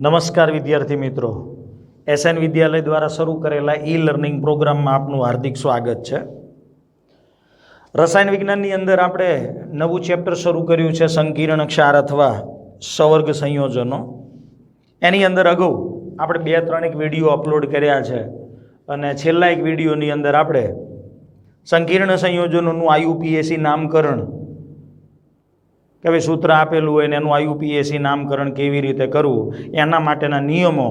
નમસ્કાર વિદ્યાર્થી મિત્રો, એસએન વિદ્યાલય દ્વારા શરૂ કરેલા ઈ લર્નિંગ પ્રોગ્રામમાં આપનું હાર્દિક સ્વાગત છે। રસાયણ વિજ્ઞાનની અંદર આપણે નવું ચેપ્ટર શરૂ કર્યું છે સંકીર્ણ ક્ષાર અથવા સવર્ગ સંયોજનો। એની અંદર અગાઉ આપણે 2-3 એક વિડીયો અપલોડ કર્યા છે અને છેલ્લા એક વિડીયોની અંદર આપણે સંકીર્ણ સંયોજનોનું આયુપીએસી નામકરણ કે ભાઈ સૂત્ર આપેલું હોય ને એનું આયુપીએસી નામકરણ કેવી રીતે કરવું એના માટેના નિયમો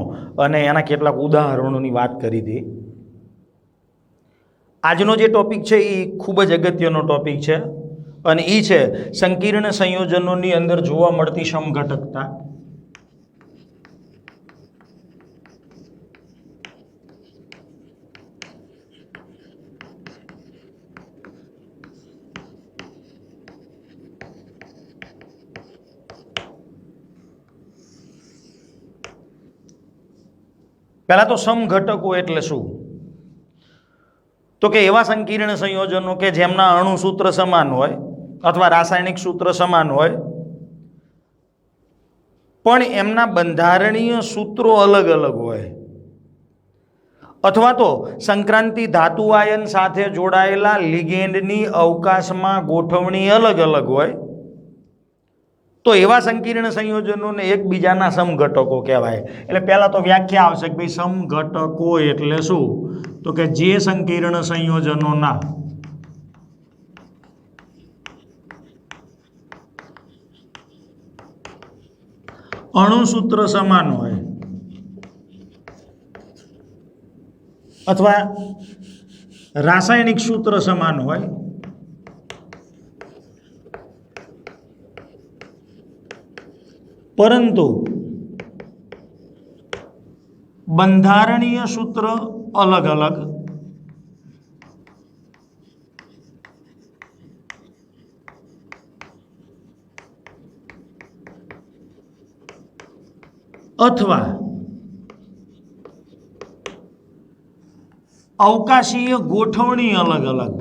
અને એના કેટલાક ઉદાહરણોની વાત કરી હતી। આજનો જે ટોપિક છે એ ખૂબ જ અગત્યનો ટોપિક છે અને એ છે સંકીર્ણ સંયોજનોની અંદર જોવા મળતી સમઘટકતા। પહેલા તો સમઘટકો એટલે શું? તો કે એવા સંકીર્ણ સંયોજનો કે જેમના અણુ સૂત્ર સમાન હોય અથવા રાસાયણિક સૂત્ર સમાન હોય પણ એમના બંધારણીય સૂત્રો અલગ અલગ હોય, અથવા તો સંક્રાંતિ ધાતુ આયન સાથે જોડાયેલા લિગેન્ડની અવકાશમાં ગોઠવણી અલગ અલગ હોય, તો એવા સંકીર્ણ સંયોજનોને એકબીજાના સમઘટકો કહેવાય। એટલે પહેલાં તો વ્યાખ્યા આવશે કે ભાઈ સમઘટકો એટલે શું? તો કે જે સંકીર્ણ સંયોજનોના અણુસૂત્ર સમાન હોય અથવા રાસાયણિક સૂત્ર સમાન હોય પરંતુ બંધારણીય સૂત્ર અલગ અલગ, અથવા અવકાશીય ગોઠવણી અલગ અલગ,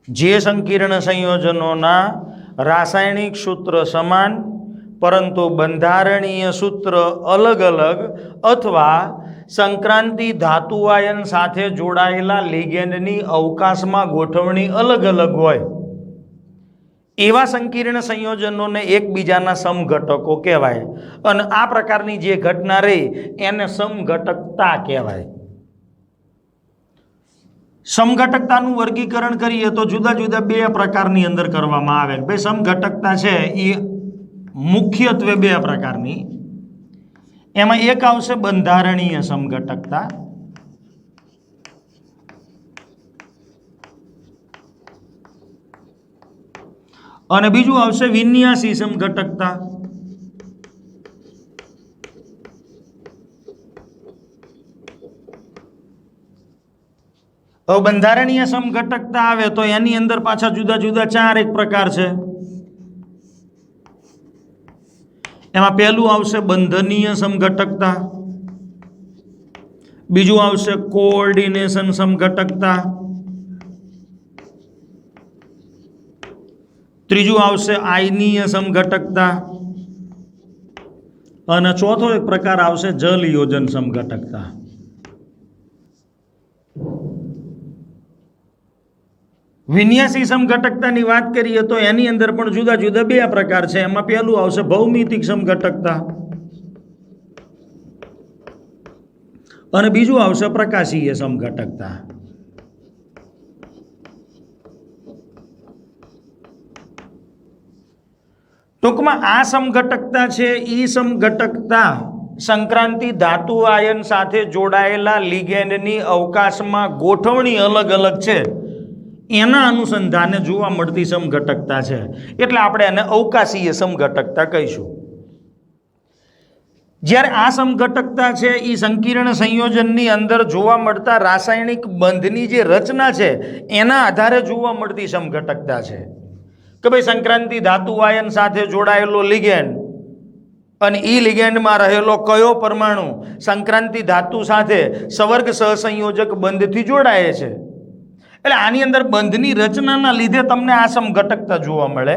જે સંકીર્ણ સંયોજનોના રાસાયણિક સૂત્ર સમાન પરંતુ બંધારણીય સૂત્ર અલગ અલગ અથવા સંક્રાંતિ ધાતુ આયન સાથે જોડાયેલા લિગેન્ડની અવકાશમાં ગોઠવણી અલગ અલગ હોય એવા સંકીર્ણ સંયોજનોને એકબીજાના સમઘટકો કહેવાય અને આ પ્રકારની જે ઘટના રહી એને સમઘટકતા કહેવાય। સમઘટકતાનું વર્ગીકરણ કરીએ તો જુદા જુદા 2 પ્રકારની અંદર કરવામાં આવે। ભાઈ સમઘટકતા છે એ મુખ્યત્વે 2 પ્રકારની, એમાં એક આવશે બંધારણીય સમઘટકતા અને બીજું આવશે વિન્યાસી સમઘટકતા। હવે બંધારણીય સમઘટકતા આવે તો એની અંદર પાછા જુદા જુદા 4 એક પ્રકાર છે। એમાં પહેલું આવશે બંધનીય સમઘટકતા, બીજું આવશે કોઓર્ડિનેશન સમઘટકતા, ત્રીજું આવશે આયનીય સમઘટકતા અને ચોથો એક પ્રકાર આવશે જલ યોજન સમઘટકતા। વિન્યાસી સમઘટકતાની વાત કરીએ તો એની અંદર પણ જુદા જુદા 2 પ્રકાર છે। એમાં પહેલું આવશે ભૌમિતિક સમઘટકતા અને બીજું આવશે પ્રકાશીય સમઘટકતા। ટૂંકમાં આ સમઘટકતા છે એ સમઘટકતા સંક્રાંતિ ધાતુ આયન સાથે જોડાયેલા લિગેન્ડની અવકાશમાં ગોઠવણી અલગ અલગ છે એના અનુસંધાને જોવા મળતી સમઘટકતા છે, એટલે આપણે એને અવકાશીય સમઘટકતા કહીશું। જ્યારે આ સમઘટકતા છે એ સંકીર્ણ સંયોજનની અંદર જોવા મળતા રાસાયણિક બંધની જે રચના છે એના આધારે જોવા મળતી સમઘટકતા છે કે ભાઈ સંક્રાંતિ ધાતુ આયન સાથે જોડાયેલો લિગેન્ડ અને એ લિગેન્ડમાં રહેલો કયો પરમાણુ સંક્રાંતિ ધાતુ સાથે સવર્ગ સહસંયોજક બંધથી જોડાય છે. એટલે આની અંદર બંધની રચનાના લીધે તમને આ સમઘટકતા જોવા મળે.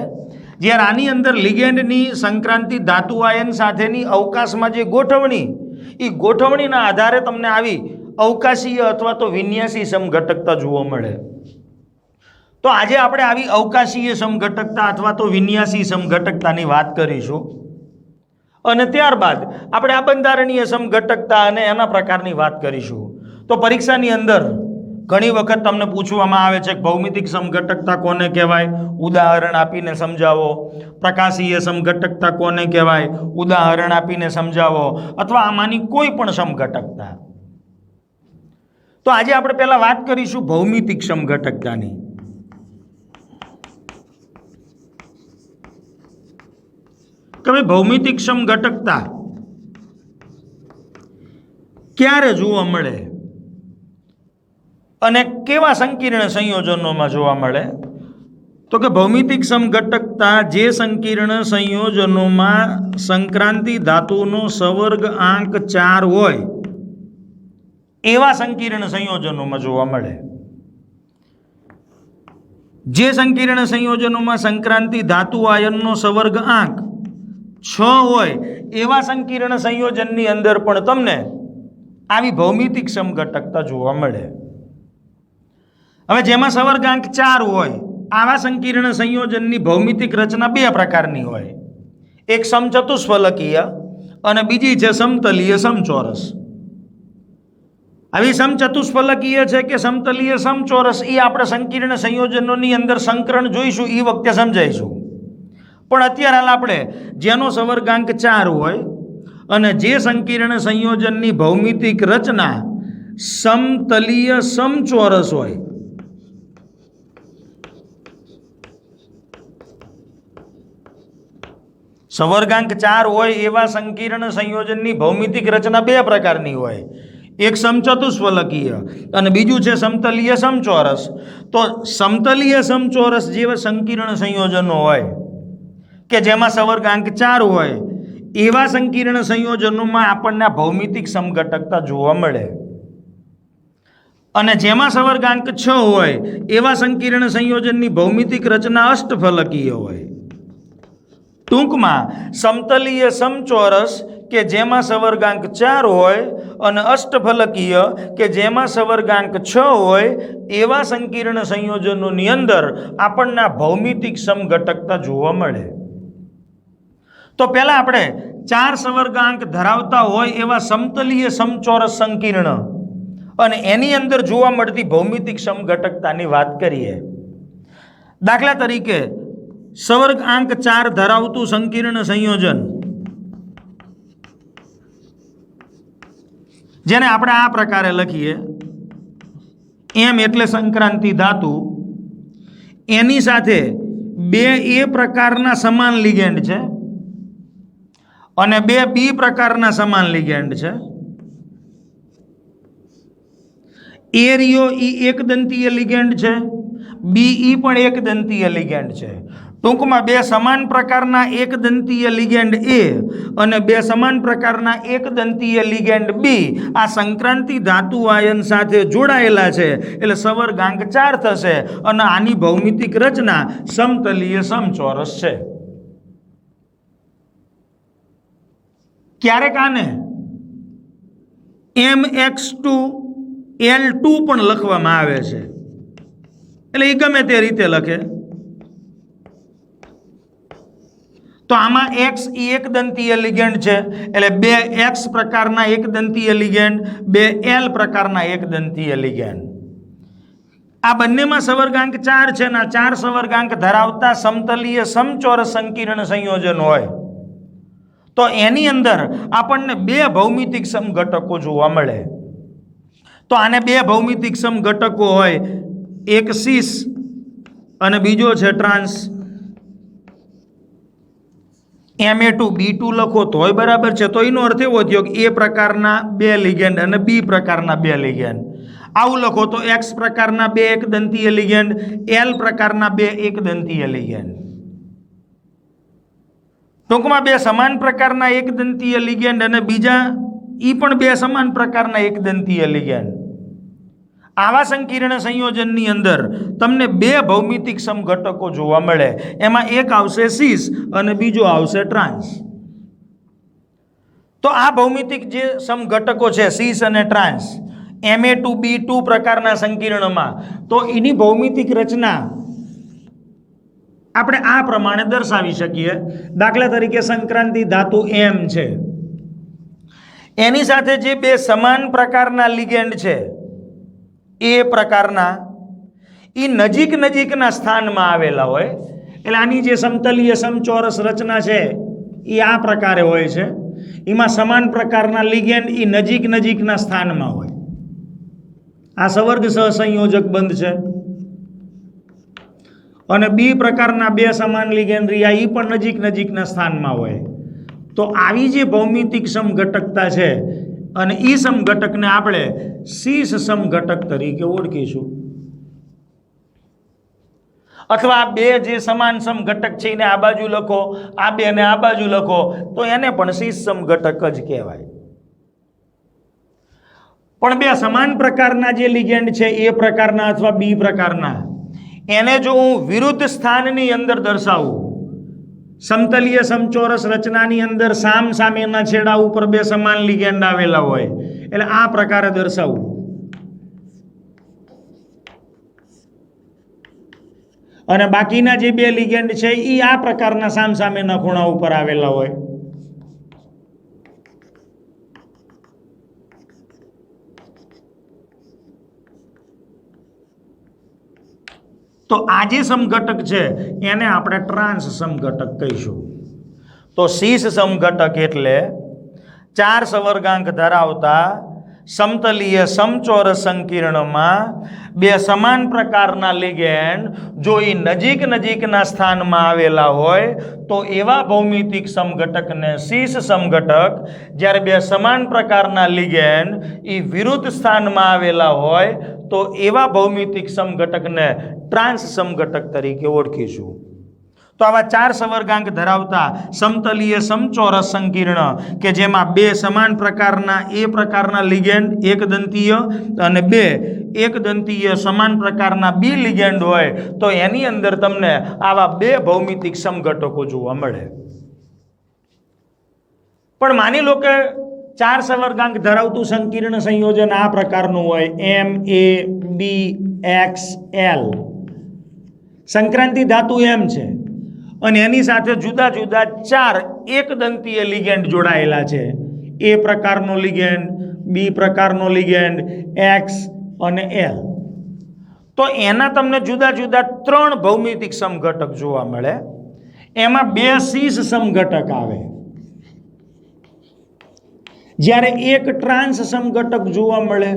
જ્યારે આની અંદર લિગેન્ડની સંક્રાંતિ ધાતુ આયન સાથેની અવકાશમાં જે ગોઠવણી, એ ગોઠવણીના આધારે તમને આવી અવકાશીય અથવા તો વિન્યાસી સમઘટકતા જોવા મળે. તો આજે આપણે આવી અવકાશીય સમઘટકતા અથવા તો વિન્યાસી સમઘટકતાની વાત કરીશું. અને ત્યારબાદ આપણે આ બંધારણીય સમઘટકતા અને એના પ્રકારની વાત કરીશું. તો પરીક્ષાની અંદર ઘણી વખત તમને પૂછવામાં આવે છે કે ભૌમિતિક સમઘટકતા કોને કહેવાય, ઉદાહરણ આપીને સમજાવો. પ્રકાશીય સમઘટકતા કોને કહેવાય, ઉદાહરણ આપીને સમજાવો. અથવા આમાંની કોઈ પણ સમઘટકતા. તો આજે આપણે પહેલા વાત કરીશું ભૌમિતિક સમઘટકતાની. કે ભાઈ ભૌમિતિક સમઘટકતા ક્યારે જોવા મળે અને કેવા સંકીર્ણ સંયોજનોમાં જોવા મળે. તો કે ભૌમિતિક સમઘટકતા જે સંકીર્ણ સંયોજનોમાં સંક્રાંતિ ધાતુનો સવર્ગ આંક 4 હોય એવા સંકીર્ણ સંયોજનોમાં જોવા મળે. જે સંકીર્ણ સંયોજનોમાં સંક્રાંતિ ધાતુ આયનનો સવર્ગ આંક 6 હોય એવા સંકીર્ણ સંયોજનની અંદર પણ તમને આવી ભૌમિતિક સમઘટકતા જોવા મળે. હવે જેમાં સવર્ગાંક 4 હોય આવા સંકીર્ણ સંયોજનની ભૌમિતિક રચના બે પ્રકારની હોય. એક સમચતુષ્ફલકીય અને બીજી છે સમતલીય સમચોરસ. આવી સમચતુષ્ફલકીય છે કે સમતલીય સમચોરસ એ આપણે સંકીર્ણ સંયોજનોની અંદર સંકરણ જોઈશું, એ વખતે સમજાઈશું. પણ અત્યારે હાલ આપણે જેનો સવર્ગાંક 4 હોય અને જે સંકીર્ણ સંયોજનની ભૌમિતિક રચના સમતલીય સમચોરસ હોય, સવર્ગાંક 4 હોય એવા સંકીર્ણ સંયોજનની ભૌમિતિક રચના બે પ્રકારની હોય. એક સમચતુષ્ફલકીય અને બીજું છે સમતલીય સમચોરસ. તો સમતલીય સમચોરસ જેવા સંકીર્ણ સંયોજનો હોય કે જેમાં સવર્ગાંક 4 હોય એવા સંકીર્ણ સંયોજનોમાં આપણને ભૌમિતિક સમઘટકતા જોવા મળે. અને જેમાં સવર્ગાંક 6 હોય એવા સંકીર્ણ સંયોજનની ભૌમિતિક રચના અષ્ટફલકીય હોય. ટૂંકમાં સમતલીય સમચોરસ કે જેમાં સવર્ગાંક 4 હોય અને અષ્ટફલકીય કે જેમાં સવર્ગાંક 6 હોય એવા સંકીર્ણ સંયોજનોની અંદર આપણને ભૌમિતિક સમઘટકતા જોવા મળે. તો પહેલા આપણે 4 સવર્ગાંક ધરાવતા હોય એવા સમતલીય સમચોરસ સંકીર્ણ અને એની અંદર જોવા મળતી ભૌમિતિક સમઘટકતાની વાત કરીએ. દાખલા તરીકે સવર્ગાંક 4 ધરાવતું સંકીર્ણ સંયોજન જેને આપણે આ પ્રકારે લખીએ, એમ એટલે સંક્રાંતિ ધાતુ, એની સાથે 2 A પ્રકારના સમાન લિગેન્ડ છે અને 2 B પ્રકારના સમાન લિગેન્ડ છે. એ રિયો ઈ એક દંતીય લિગેન્ડ છે, બી ઈ પણ એક દંતીય લિગેન્ડ છે. ટૂંકમાં 2 સમાન પ્રકારના એક દંતીય લિગેન્ડ એ અને 2 સમાન પ્રકારના એક દંતીય લિગેન્ડ બી આ સંક્રાંતિ ધાતુ આયન સાથે જોડાયેલા છે એટલે સવર્ગાંક 4 થશે અને આની ભૌમિતિક રચના સમતલીય સમચોરસ છે. ક્યારેક આને MX2L2 પણ લખવામાં આવે છે, એટલે એ ગમે તે રીતે લખે. તો આમાં X એ એક દંતીય લિગેન્ડ છે એટલે 2 X પ્રકારના એક દંતીય લિગેન્ડ, 2 L પ્રકારના એક દંતીય લિગેન્ડ. આ બંનેમાં સવર્ગાંક 4 છે ને 4 સવર્ગાંક ધરાવતા સમતલીય સમચોરસ સંકીર્ણ સંયોજન હોય તો એની અંદર આપણને 2 ભૌમિતિક સમઘટકો જોવા મળે. તો આને 2 ભૌમિતિક સમઘટકો હોય, એક સિસ અને બીજો છે ટ્રાન્સ. Ma2B2 લખો તોય બરાબર છે. તો એનો અર્થ એવો થયો કે A પ્રકારના 2 લિગેન્ડ અને B પ્રકારના 2 લિગેન્ડ. આવું લખો તો X પ્રકારના 2 એક દંતીય લિગેન્ડ, L પ્રકારના 2 એક દંતીય લિગેન્ડ. ટૂંકમાં બે સમાન પ્રકારના એકદંતીય લિગેન્ડ અને બીજા ઈ પણ બે સમાન પ્રકારના એકદંતીય લિગેન્ડ. આવા સંકીર્ણ સંયોજનની અંદર તમને બે ભૌમિતિક સમઘટકો જોવા મળે. એમાં એક આવશે સીસ અને બીજો આવશે ટ્રાન્સ. તો આ ભૌમિતિક જે સમઘટકો છે સીસ અને ટ્રાન્સ Ma2B2 પ્રકારના સંકીર્ણમાં, તો એની ભૌમિતિક રચના આપણે આ પ્રમાણે દર્શાવી શકીએ. દાખલા તરીકે સંક્રાંતિ ધાતુ M છે, એની સાથે જે બે સમાન પ્રકારના લિગેન્ડ છે એ પ્રકારના એ નજીક નજીકના સ્થાનમાં આવેલા હોય. એટલે આની જે સમતલીય સમચોરસ રચના છે એ આ પ્રકારે હોય છે. એમાં સમાન પ્રકારના લિગેન્ડ એ નજીક નજીકના સ્થાનમાં હોય. આ સવર્ગ સહસંયોજક બંધ છે. અને બી પ્રકારના બે સમાન લિગેન્ડ રહ્યા એ પણ નજીક નજીકના સ્થાનમાં હોય. તો આવી જે ભૌમિતિક સમઘટકતા છે અને એ સમઘટકને આપણે સીસ સમઘટક તરીકે ઓળખીશું. અથવા બે જે સમાન સમઘટક છે એને આ બાજુ લખો, આ બે ને આ બાજુ લખો, તો એને પણ સીસ સમઘટક જ કહેવાય. પણ બે સમાન પ્રકારના જે લિગેન્ડ છે એ પ્રકારના અથવા બી પ્રકારના, એને જો હું વિરુદ્ધ સ્થાનની અંદર દર્શાવું, સમતલીય સમચોરસ રચનાની અંદર સામ સામેના છેડા ઉપર બે સમાન લિગેન્ડ આવેલા હોય, એટલે આ પ્રકારે દર્શાવું. અને બાકીના જે બે લિગેન્ડ છે એ આ પ્રકારના સામ સામેના ખૂણા ઉપર આવેલા હોય. તો આ જે સમઘટક છે એને આપણે ટ્રાન્સ સમઘટક કહીશું. તો સીસ સમઘટક એટલે 4 સવર્ગાંક ધરાવતા સમતલીય સમચોરસ સંકીર્ણમાં બે સમાન પ્રકારના લિગેન્ડ જો એ નજીક નજીકના સ્થાનમાં આવેલા હોય તો એવા ભૌમિતિક સમઘટકને સીસ સમઘટક. જ્યારે બે સમાન પ્રકારના લિગેન્ડ એ વિરુદ્ધ સ્થાનમાં આવેલા હોય તો એવા ભૌમિતિક સમઘટકને ટ્રાન્સ સમઘટક તરીકે ઓળખીશું. તો આવા 4 સવર્ગાંક ધરાવતા સમતલીય સમચોરસ સંકીર્ણ કે જેમાં બે સમાન પ્રકારના એ પ્રકારના લિગેન્ડ એકદંતીય અને બે એકદંતીય સમાન પ્રકારના બી લિગેન્ડ હોય તો એની અંદર તમને આવા બે ભૌમિતિક સમઘટકો જોવા મળે. પણ માની લો કે 4 સવર્ગાંક ધરાવતું સંકીર્ણ સંયોજન આ પ્રકારનું હોય MABXL. સંક્રાંતિ ધાતુ M છે અને એની સાથે જુદા જુદા 4 એકદંતીય લિગેન્ડ જોડાયેલા છે. A પ્રકારનો લિગેન્ડ, B પ્રકારનો લિગેન્ડ, X અને L. તો એના તમને જુદા જુદા 3 ભૌમિતિક સમઘટક જોવા મળે. એમાં 2 સીસ સમઘટક આવે, જ્યારે એક ટ્રાન્સ સમઘટક જોવા મળે.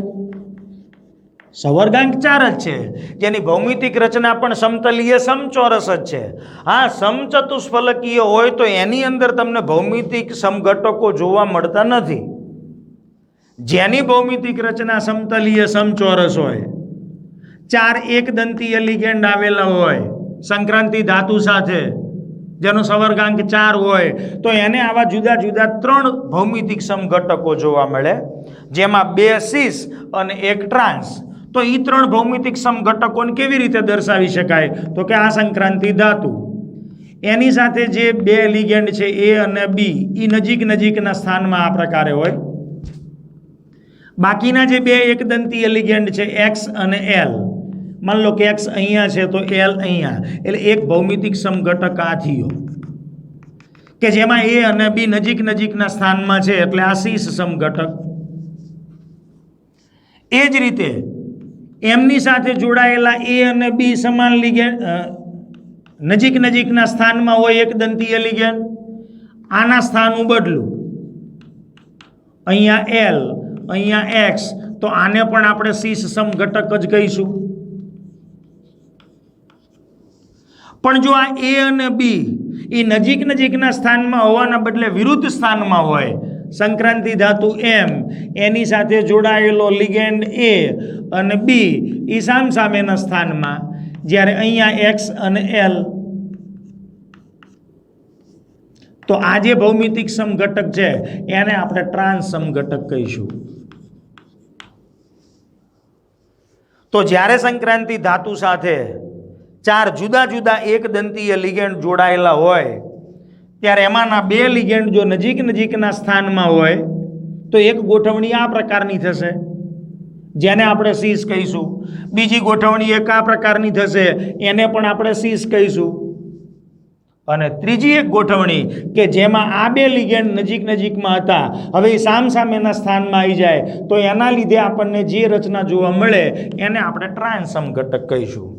સવર્ગાંક 4 જ છે, જેની ભૌમિતિક રચના પણ સમતલીય સમચોરસ જ છે. હા, સમચતુષ્ફલકીય હોય તો એની અંદર તમને ભૌમિતિક સમઘટકો જોવા મળતા નથી. જેની ભૌમિતિક રચના સમતલીય સમચોરસ હોય, 4 એકદંતીય લિગેન્ડ આવેલા હોય સંક્રાંતિ ધાતુ સાથે, જેનો સવર્ગાંક 4 હોય તો એને આવા જુદા જુદા 3 ભૌમિતિક સમઘટકો જોવા મળે, જેમાં 2 સીસ અને 1 ટ્રાન્સ. તો એ 3 ભૌમિતિક સમઘટકોને કેવી રીતે દર્શાવી શકાય? તો કે આ સંક્રાંતિ ધાતુ એની સાથે જે 2 લિગેન્ડ છે A અને B એ નજીક નજીકના સ્થાનમાં આ પ્રકારે હોય. બાકીના જે 2 એકદંતીય લિગેન્ડ છે X અને L, માન લો કે X અહીંયા છે તો L અહીંયા, એટલે એક ભૌમિતિક સમઘટક આ થયો કે જેમાં A અને B નજીક નજીકના સ્થાનમાં છે, એટલે આ સીસ સમઘટક. એ જ રીતે એમની સાથે જોડાયેલા A અને B સમાન લિગેન્ડ નજીક નજીકના સ્થાનમાં હોય એકદંતીય લિગેન્ડ. આના સ્થાન હું બદલું, અહીંયા L અહીંયા X, તો આને પણ આપણે સીસ સમઘટક જ કહીશું. પણ જો આ A અને B એ નજીક નજીકના સ્થાનમાં હોવાના બદલે વિરુદ્ધ સ્થાનમાં હોય, સંક્રાંતિ ધાતુ M એની સાથે જોડાયેલો લિગેન્ડ A અને B એ સામસામેના સ્થાનમાં, જ્યારે અહીંયા X અને L, તો આ જે ભૌમિતિક સમઘટક છે એને આપણે ટ્રાન્સ સમઘટક કહીશું. તો જ્યારે સંક્રાંતિ ધાતુ સાથે 4 જુદા જુદા એક દંતીય લિગેન્ડ જોડાયેલા હોય ત્યારે એમાંના 2 લિગેન્ડ જો નજીકના સ્થાનમાં હોય તો એક ગોઠવણી આ પ્રકારની થશે જેને આપણે સીસ કહીશું. બીજી ગોઠવણી એક આ પ્રકારની થશે એને પણ આપણે સીસ કહીશું. અને ત્રીજી એક ગોઠવણી કે જેમાં આ 2 લિગેન્ડ નજીકમાં હતા હવે એ સામસામેના સ્થાનમાં આવી જાય તો એના લીધે આપણને જે રચના જોવા મળે એને આપણે ટ્રાન્સ સમઘટક કહીશું.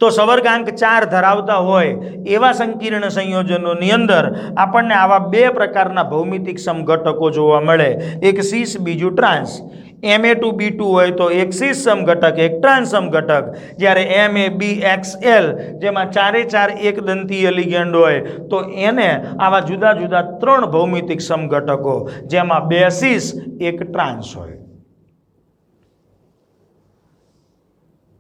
તો સવર્ગાંક 4 ધરાવતા હોય એવા સંકીર્ણ સંયોજનોની અંદર આપણને આવા 2 પ્રકારના ભૌમિતિક સમઘટકો જોવા મળે, એક સીસ બીજું ટ્રાન્સ. Ma2B2 હોય તો એક સીસ સમઘટક એક ટ્રાન્સ સમઘટક, જ્યારે MABXL જેમાં 4 એક દંતીય લિગેન્ડ હોય તો એને આવા જુદા જુદા 3 ભૌમિતિક સમઘટકો જેમાં 2 સીસ એક ટ્રાન્સ હોય.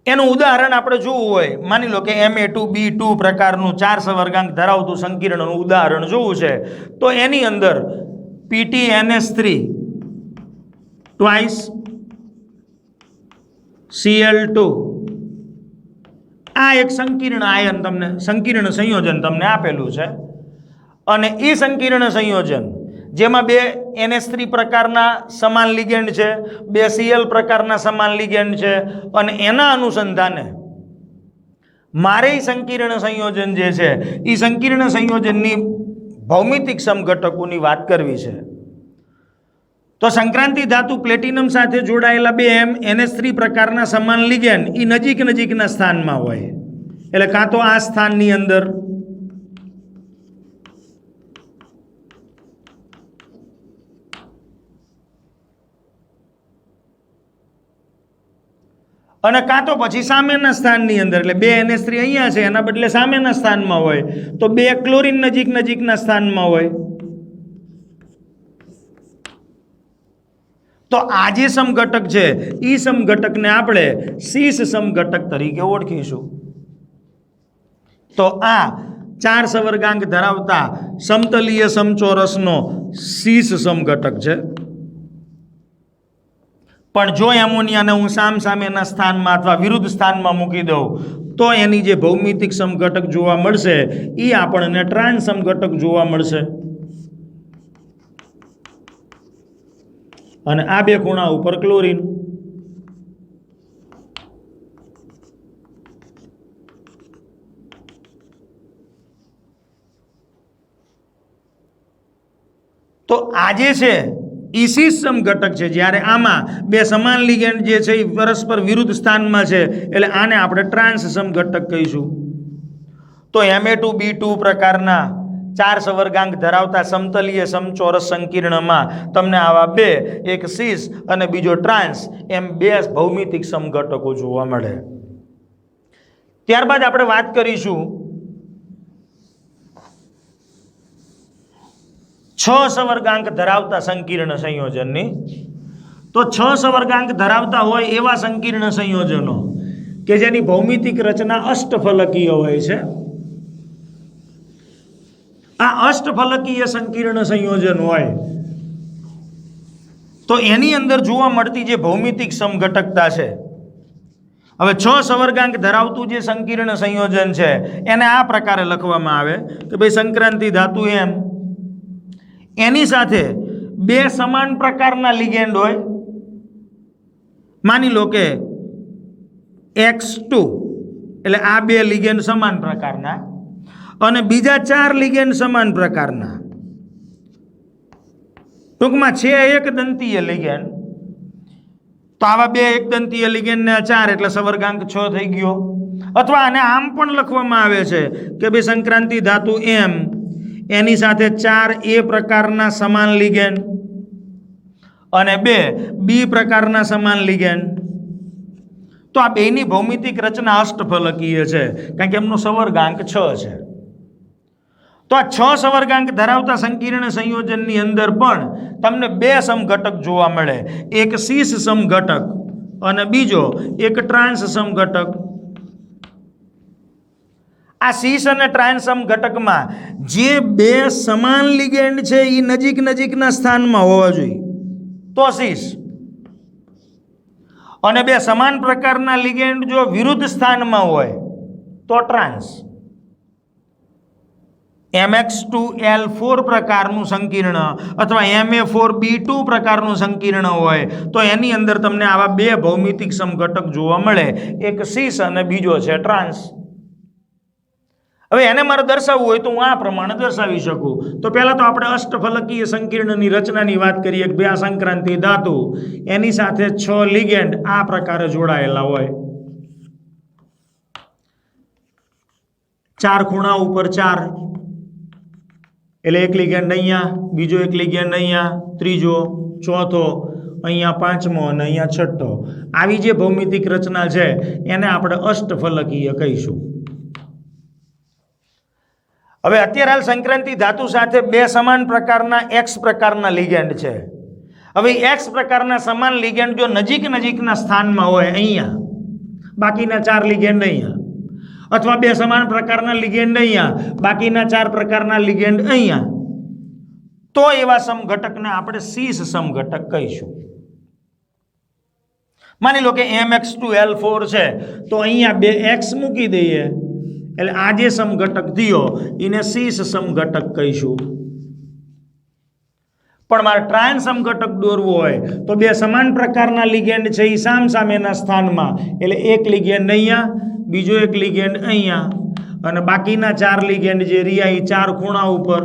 એનું ઉદાહરણ આપણે જોવું હોય, માની લો કે Ma2B2 પ્રકારનું 4 સવર્ગાંક ધરાવતું સંકીર્ણનું ઉદાહરણ જોવું છે તો એની અંદર PTNS3 ટ્વાઇસ Cl2 આ એક સંકીર્ણ સંયોજન તમને આપેલું છે. અને એ સંકીર્ણ સંયોજન જેમાં 2 NH3 પ્રકારના સમાન લિગેન્ડ છે, 2 Cl પ્રકારના સમાન લિગેન્ડ છે અને એના અનુસંધાને મારે સંકીર્ણ સંયોજન જે છે એ સંકીર્ણ સંયોજનની ભૌમિતિક સમઘટકોની વાત કરવી છે. તો સંક્રાંતિ ધાતુ પ્લેટિનમ સાથે જોડાયેલા 2 NH3 પ્રકારના સમાન લિગેન્ડ એ નજીકના સ્થાનમાં હોય, એટલે કાં તો આ સ્થાનની અંદર અને કાં તો પછી સામેના સ્થાનની અંદર, એટલે 2 NH3 અહીંયા છે એના બદલે સામેના સ્થાનમાં હોય તો 2 ક્લોરીન નજીકના સ્થાનમાં હોય. તો આ જે સમઘટક છે એ સમઘટકને આપણે સીસ સમઘટક તરીકે ઓળખીશું. તો આ 4 સવર્ગાંક ધરાવતા સમતલીય સમચોરસનો સીસ સમઘટક છે. પણ જો એમોનિયાને હું સામસામેના સ્થાનમાં અથવા વિરુદ્ધ સ્થાનમાં મૂકી દઉં તો એની જે ભૌમિતિક સમઘટક જોવા મળશે એ આપણને ટ્રાન્સ સમઘટક જોવા મળશે. અને આ 2 ખૂણા ઉપર ક્લોરીન. તો આ જે છે એ સીસ સમઘટક છે, જ્યારે આમાં 2 સમાન લિગેન્ડ જે છે એ પરસ્પર વિરુદ્ધ સ્થાનમાં છે એટલે આને આપણે ટ્રાન્સ સમઘટક કહીશું. તો Ma2B2 પ્રકારના 4 સવર્ગાંક ધરાવતા સમતલીય સમચોરસ સંકીર્ણમાં તમને આવા 2, એક સીસ અને બીજો ટ્રાન્સ એમ 2 ભૌમિતિક સમઘટકો જોવા મળે. ત્યારબાદ આપણે વાત કરીશું 6 સવર્ગાંક ધરાવતા સંકીર્ણ સંયોજનની. તો 6 સવર્ગાંક ધરાવતા હોય એવા સંકીર્ણ સંયોજનો કે જેની ભૌમિતિક રચના અષ્ટફલકીય હોય છે. આ અષ્ટફલકીય સંકીર્ણ સંયોજન હોય તો એની અંદર જોવા મળતી જે ભૌમિતિક સમઘટકતા છે, હવે 6 સવર્ગાંક ધરાવતું જે સંકીર્ણ સંયોજન છે એને આ પ્રકારે લખવામાં આવે કે ભાઈ સંક્રાંતિ ધાતુ એમ એની સાથે 2 સમાન પ્રકારના લિગેન્ડ હોય, માની લો કે X2 એટલે આ 2 લિગેન્ડ સમાન પ્રકારના અને બીજા 4 લિગેન્ડ સમાન પ્રકારના, ટૂંકમાં છે એક દંતીય લિગેન્ડ. તો આવા 2 એક દંતીય લિગેન્ડ ને 4 એટલે સવર્ગાંક 6 થઈ ગયો. અથવા આને આમ પણ લખવામાં આવે છે કે ભાઈ સંક્રાંતિ ધાતુ એમ એની સાથે 4 પ્રકારના સમાન લિગેન્ડ અને 2 B પ્રકારના સમાન લિગેન્ડ. તો આ બેની ભૌમિતિક રચના અષ્ટફલકીય છે કારણ કે એમનો સવર્ગાંક 6 છે. તો આ 6 સવર્ગાંક ધરાવતા સંકીર્ણ સંયોજનની અંદર પણ તમને 2 સમઘટક જોવા મળે, એક સીસ સમઘટક અને બીજો એક ટ્રાન્સ સમઘટક. આ સીસ અને ટ્રાન્સ સમઘટકમાં જે બે સમાન લિગેન્ડ છે એ નજીકના સ્થાનમાં હોવા જોઈએ તો સીસ, અને બે સમાન પ્રકારના લિગેન્ડ જો વિરુદ્ધ સ્થાનમાં હોય તો ટ્રાન્સ. MX2L4 પ્રકારનું સંકીર્ણ અથવા MA4B2 પ્રકારનું સંકીર્ણ હોય તો એની અંદર તમને આવા બે ભૌમિતિક સમઘટક જોવા મળે, એક સીસ અને બીજો છે ટ્રાન્સ. હવે એને મારે દર્શાવવું હોય તો હું આ પ્રમાણે દર્શાવી શકું. તો પહેલા તો આપણે અષ્ટફલકીય સંકીર્ણની રચનાની વાત કરીએ કે બે સંક્રાંતિ ધાતુ એની સાથે 6 લિગેન્ડ આ પ્રકારે જોડાયેલા હોય, 4 ખૂણા ઉપર 4, એટલે એક લિગેન્ડ અહીંયા, બીજો એક લિગેન્ડ અહીંયા, ત્રીજો, ચોથો, અહીંયા પાંચમો અને અહીંયા છઠ્ઠો. આવી જે ભૌમિતિક રચના છે એને આપણે અષ્ટફલકીય કહીશું. હવે અત્યારે હાલ સંક્રાંતિ ધાતુ સાથે બે સમાન પ્રકારના એક્સ પ્રકારના લિગેન્ડ છે. હવે એક્સ પ્રકારના સમાન લિગેન્ડ જો નજીકના સ્થાનમાં હોય અહીંયા, બાકીના 4 લિગેન્ડ અહીંયા, અથવા બે સમાન પ્રકારના લિગેન્ડ અહીંયા, બાકીના 4 પ્રકારના લિગેન્ડ અહીંયા, તો એવા સમઘટકને આપણે સીસ સમઘટક કહીશું. માની લો કે MX2L4 છે તો અહીંયા બે એક્સ મૂકી દઈએ એટલે આ જે સમઘટક થયો એને સીસ સમઘટક કહીશું. પણ મારે ટ્રાન્સ સમઘટક દોરવો હોય તો બે સમાન પ્રકારના લિગેન્ડ છે એ સામસામેના સ્થાનમાં, એટલે એક લિગેન્ડ અહીંયા, બીજો એક લિગેન્ડ અહીંયા, અને બાકીના 4 લિગેન્ડ જે રહ્યા એ 4 ખૂણા ઉપર.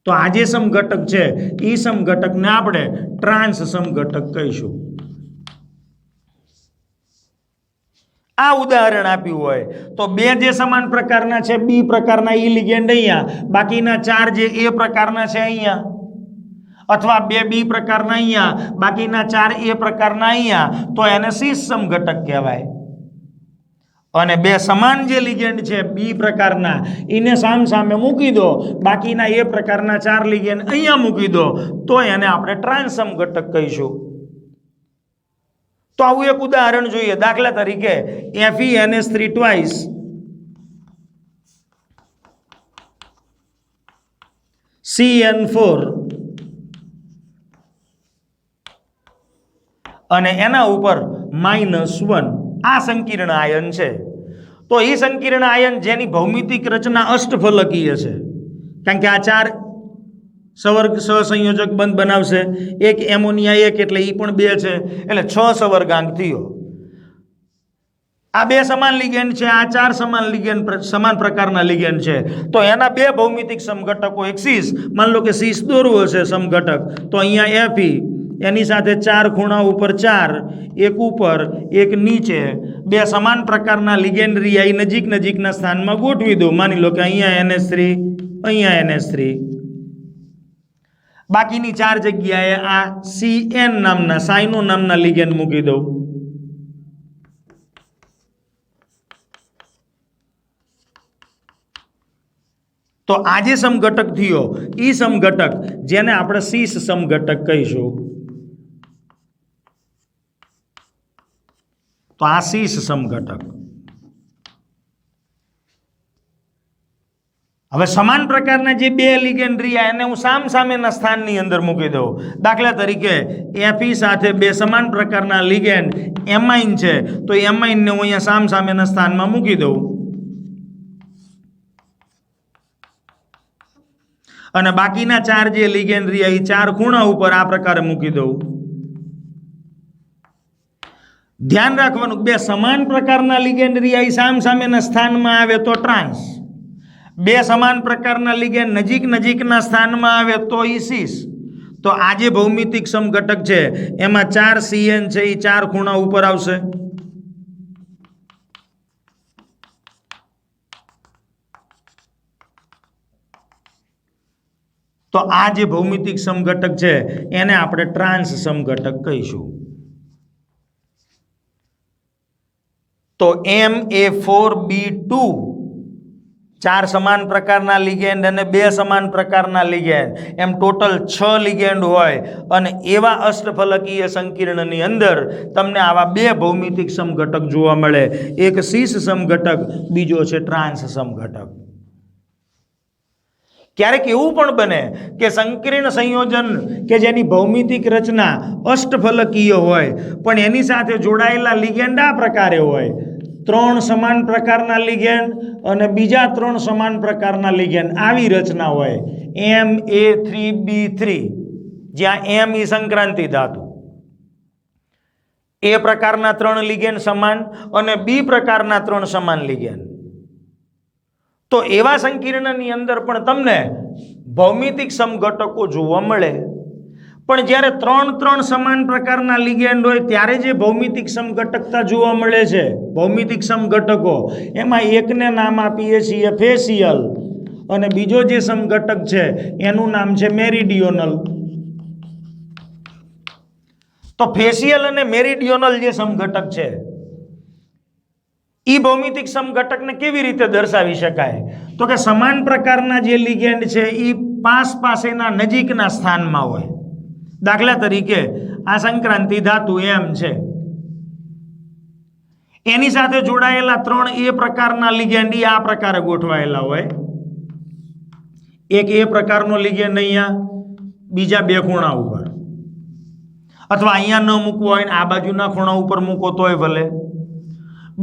તો આ જે સમઘટક છે એ સમઘટકને આપણે ટ્રાન્સ સમઘટક કહીશું. આ ઉદાહરણ આપ્યું હોય તો બે જે સમાન પ્રકારના છે બી પ્રકારના ઈ લિગેન્ડ અહીંયા, બાકીના 4 જે એ પ્રકારના છે અહીંયા, અથવા બે બી પ્રકારના અહીંયા, બાકીના 4 એ પ્રકારના અહીંયા, તો એને સીસ સમઘટક કહેવાય. અને બે સમાન જે લિગેન્ડ છે બી પ્રકારના એને સામસામે મૂકી દો, બાકીના એ પ્રકારના 4 લિગેન્ડ અહીંયા મૂકી દો, તો એને આપણે ટ્રાન્સ સમઘટક કહીશું. તો આવું એક ઉદાહરણ જોઈએ. દાખલા તરીકે FeNH3 ટ્વાઇસ CN4 અને એના ઉપર -1 આ સંકીર્ણ આયન છે. તો એ સંકીર્ણ આયન જેની ભૌમિતિક રચના અષ્ટફલકીય છે, કારણ કે આ 4 સવર્ગ સહસંયોજક બંધ બનાવશે, એક એમોનિયા 1 એટલે એ પણ 2 છે, એટલે 6 સવર્ગાંક થયો. આ બે સમાન લિગેન્ડ છે, આ 4 સમાન લિગેન્ડ સમાન પ્રકારના લિગેન્ડ છે. તો એના બે ભૌમિતિક સમઘટકો, એક સીસ, માન લો કે સીસ દોરવો છે સમઘટક, તો અહીંયા Fe એની સાથે 4 ખૂણા ઉપર 4, એક ઉપર એક નીચે, બે સમાન પ્રકારના લિગેન્ડ રહ્યા એ નજીકના સ્થાનમાં ગોઠવી દો. માની લો કે અહીંયા NH3, અહીંયા NH3, બાકીની 4 જગ્યાએ આ CN નામના સાઇનો નામના લિગેન્ડ મૂકી દો. તો આ જે સમઘટક થયો એ સમઘટક જેને આપણે સીસ સમઘટક કહીશું. તો આ સીસ સમઘટક. હવે સમાન પ્રકારના જે બે લિગેન્ડ રહ્યા એને હું સામસામેના સ્થાનની અંદર મૂકી દઉં. દાખલા તરીકે Fe સાથે બે સમાન પ્રકારના લિગેન્ડ એમાઇન છે, તો એમાઇનને હું અહીંયા સામસામેના સ્થાનમાં મૂકી દઉં. અને બાકીના 4 જે લિગેન્ડ રહ્યા એ 4 ખૂણા ઉપર આ પ્રકારે મૂકી દઉં. ધ્યાન રાખવાનું, બે સમાન પ્રકારના લિગેન્ડ રહ્યા એ સામસામેના સ્થાનમાં આવે તો ટ્રાન્સ, બે સમાન પ્રકારના લિગેન્ડ નજીકના સ્થાનમાં આવે તો ઈ સીસ. તો આ જે ભૌમિતિક સમઘટક છે એમાં 4 CN છે એ 4 ખૂણા ઉપર આવશે. તો આ જે ભૌમિતિક સમઘટક છે એને આપણે ટ્રાન્સ સમઘટક કહીશું. તો MA4B2 4 સમાન પ્રકારના લિગેન્ડ અને 2 સમાન પ્રકારના લિગેન્ડ, એમ ટોટલ 6 લિગેન્ડ હોય અને એવા અષ્ટફલકીય સંકીર્ણની અંદર તમને આવા 2 ભૌમિતિક સમઘટક જોવા મળે. એક સીસ સમઘટક, બીજો છે ટ્રાન્સ સમઘટક. ક્યારેક એવું પણ બને કે સંકીર્ણ સંયોજન કે જેની ભૌમિતિક રચના અષ્ટફલકીય હોય પણ એની સાથે જોડાયેલા લિગેન્ડ આ પ્રકારે હોય, 3 સમાન પ્રકારના લિગેન્ડ અને બીજા 3 સમાન પ્રકારના લિગેન્ડ, આવી રચના હોય. Ma3B3, જ્યાં M એ સંક્રાંતિ ધાતુ, A પ્રકારના 3 લિગેન્ડ સમાન અને B પ્રકારના 3 સમાન લિગેન્ડ. તો એવા સંકીર્ણની અંદર પણ તમને ભૌમિતિક સમઘટકો જોવા મળે. પણ જ્યારે 3 સમાન પ્રકારના લિગેન્ડ હોય ત્યારે જે ભૌમિતિક સમઘટકતા જોવા મળે છે, ભૌમિતિક સમઘટકો, એમાં એકને નામ આપીએ છીએ ફેસિયલ અને બીજો જે સમઘટક છે એનું નામ છે મેરિડિયોનલ. તો ફેસિયલ અને મેરિડિયોનલ જે સમઘટક છે એ ભૌમિતિક સમઘટકને કેવી રીતે દર્શાવી શકાય? તો કે સમાન પ્રકારના જે લિગેન્ડ છે એ પાસેના નજીકના સ્થાનમાં હોય. દાખલા તરીકે આ સંક્રાંતિ ધાતુ એમ છે, એની સાથે જોડાયેલા 3 A પ્રકારના લિગેન્ડ આ પ્રકારે ગોઠવાયેલા હોય. એક A પ્રકારનો લિગેન્ડ અહીંયા બીજા 2 ખૂણા ઉપર, અથવા અહીંયા ન મૂકવો હોય ને આ બાજુના ખૂણા ઉપર મૂકો તોય ભલે.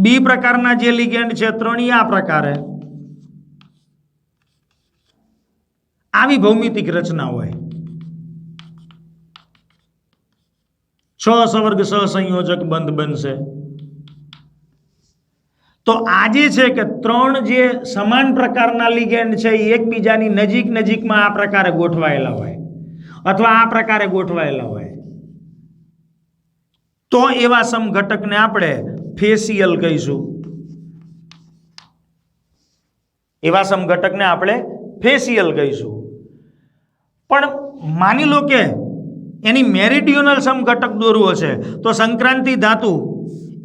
B પ્રકારના જે લિગેન્ડ છે 3 આ પ્રકારે, આવી ભૌમિતિક રચના હોય. 6 સવર્ગ સહસંયોજક બંધ બનશે. તો આજે છે કે 3 જે સમાન પ્રકારના લિગેન્ડ છે એ એકબીજાની નજીકમાં આ પ્રકારે ગોઠવાયેલા હોય અથવા આ પ્રકારે ગોઠવાયેલા હોય, તો એવા સમઘટકને આપણે ફેસિયલ કહીશું. એવા સમઘટકને આપણે ફેસિયલ કહીશું. પણ માની લો કે એની મેરિડિયોનલ સમઘટક દોરવો છે તો સંક્રાંતિ ધાતુ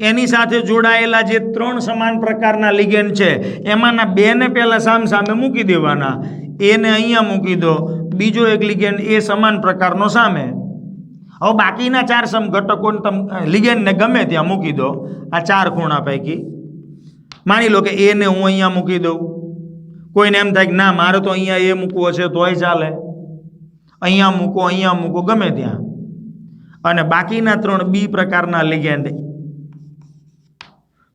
એની સાથે જોડાયેલા જે 3 સમાન પ્રકારના લિગેન્ડ છે એમાંના 2 ને પહેલા સામે મૂકી દેવાના. એને અહીંયા મૂકી દો, બીજો એક લિગેન્ડ એ સમાન પ્રકારનો સામે. હવે બાકીના 4 સમઘટકોને લિગેન્ડને ગમે ત્યાં મૂકી દો. આ 4 ખૂણા પૈકી માની લો કે એને હું અહીંયા મૂકી દઉં. કોઈને એમ થાય કે ના મારે તો અહીંયા એ મૂકવો છે તોય ચાલે, અહીંયા મૂકો ગમે ત્યાં. અને બાકીના 3 B પ્રકારના લિગેન્ડ,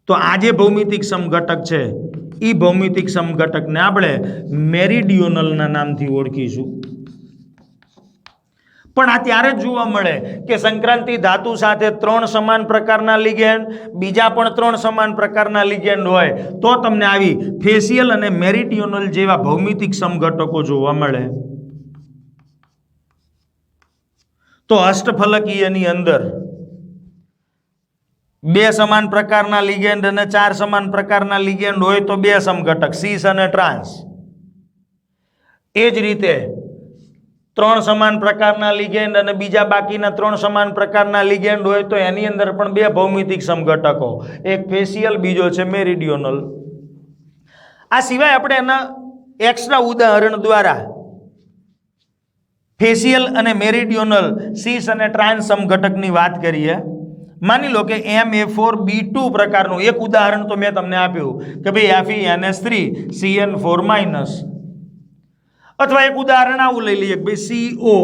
તો આ જે ભૌમિતિક સમઘટક છે એ ભૌમિતિક સમઘટકને આપણે મેરિડિયોનલના નામથી ઓળખીશું. પણ આ ત્યારે જ જોવા મળે કે સંક્રાંતિ ધાતુ સાથે 3 સમાન પ્રકારના લિગેન્ડ, બીજા પણ 3 સમાન પ્રકારના લિગેન્ડ હોય તો તમને આવી ફેસિયલ અને મેરિડિયોનલ જેવા ભૌમિતિક સમઘટકો જોવા મળે. તો અષ્ટફલકીયની અંદર 2 સમાન પ્રકારના લિગેન્ડ અને 4 સમાન પ્રકારના લિગેન્ડ હોય તો 2 સમઘટક સીસ અને ટ્રાન્સ. એ જ રીતે 3 સમાન પ્રકારના લિગેન્ડ અને બીજા બાકીના 3 સમાન પ્રકારના લિગેન્ડ હોય તો એની અંદર પણ 2 ભૌમિતિક સમઘટકો, એક ફેસિયલ, બીજો છે મેરિડિયોનલ. આ સિવાય આપણે એના એક્સ્ટ્રા ઉદાહરણ દ્વારા ફેસિયલ અને મેરિડિયોનલ, સીસ અને ટ્રાન્સ સમઘટકની વાત કરીએ. માની લો કે Ma4B2 પ્રકારનું એક ઉદાહરણ તો મેં તમને આપ્યું કે ભાઈ FeNS3CN4-, અથવા એક ઉદાહરણ આવું લઈ લઈએ કે ભાઈ CO,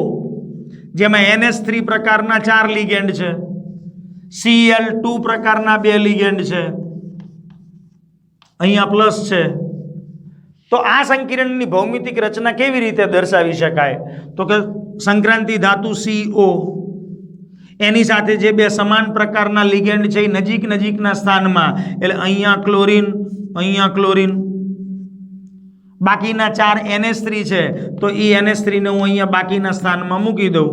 જેમાં NS3 પ્રકારના 4 લિગેન્ડ છે, Cl2 પ્રકારના 2 લિગેન્ડ છે, અહીંયા પ્લસ છે. તો આ સંકીર્ણની ભૌમિતિક રચના કેવી રીતે દર્શાવી શકાય? તો કે સંક્રાંતિ ધાતુ CO, એની સાથે જે 2 સમાન પ્રકારના લિગેન્ડ છે એ નજીકના સ્થાનમાં, એટલે અહીંયા ક્લોરીન, બાકીના 4 NH3 છે તો એ NH3 ને હું અહીંયા બાકીના સ્થાનમાં મૂકી દઉં.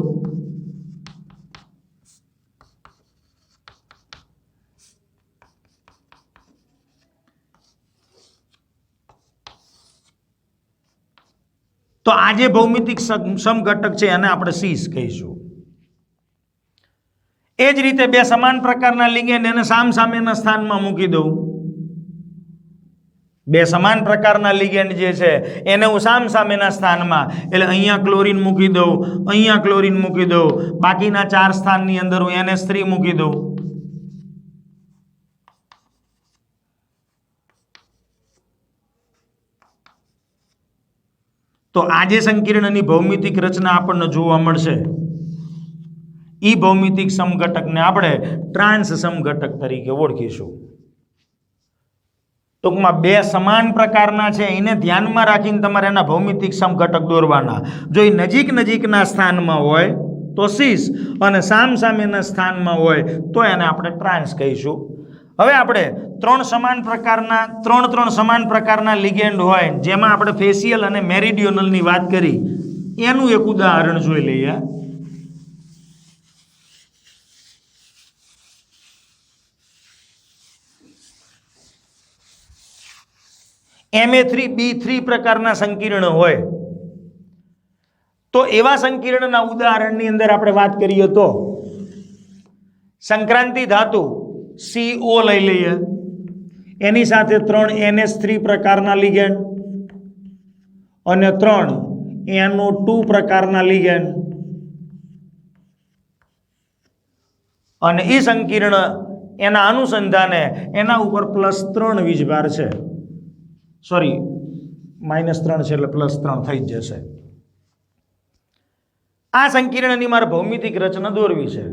તો આ જે ભૌમિતિક સમઘટક છે એને આપણે સીસ કહીશું. એ જ રીતે 2 સમાન પ્રકારના લિગેન્ડ એને સામેના સ્થાનમાં મૂકી દઉં. બે સમાન પ્રકારના લિગેન્ડ જે છે એને હું સામસામેના સ્થાનમાં, એટલે અહીંયા ક્લોરીન મૂકી દઉં, અહીંયા ક્લોરીન મૂકી દઉં, બાકીના 4 સ્થાનની અંદર હું NH3 મૂકી દઉં. તો આજે સંકીર્ણની ભૌમિતિક રચના આપણને જોવા મળશે. ઈ ભૌમિતિક સમઘટકને આપણે ટ્રાન્સ સમઘટક તરીકે ઓળખીશું. ટૂંકમાં બે સમાન પ્રકારના છે એને ધ્યાનમાં રાખીને તમારે એના ભૌમિતિક સમઘટક દોરવાના. જો એ નજીકના સ્થાનમાં હોય તો સીસ અને સામસામેના સ્થાનમાં હોય તો એને આપણે ટ્રાન્સ કહીશું. હવે આપણે ત્રણ સમાન પ્રકારના લિગેન્ડ હોય જેમાં આપણે ફેશિયલ અને મેરિડિયોનલની વાત કરી એનું એક ઉદાહરણ જોઈ લઈએ. Ma3B3 પ્રકારના સંકીર્ણ હોય તો એવા સંકીર્ણના ઉદાહરણની અંદર આપણે વાત કરીએ તો સંક્રાંતિ ધાતુ CO લઈ લઈએ, એની સાથે 3 NH3 પ્રકારના લિગેન્ડ અને 3 NO2 પ્રકારના લિગેન્ડ, અને એ સંકીર્ણ એના અનુસંધાને એના ઉપર +3 વીજભાર છે, સોરી -3 છે એટલે +3 થઈ જ જશે. આ સંકીર્ણની મારે ભૌમિતિક રચના દોરવી છે.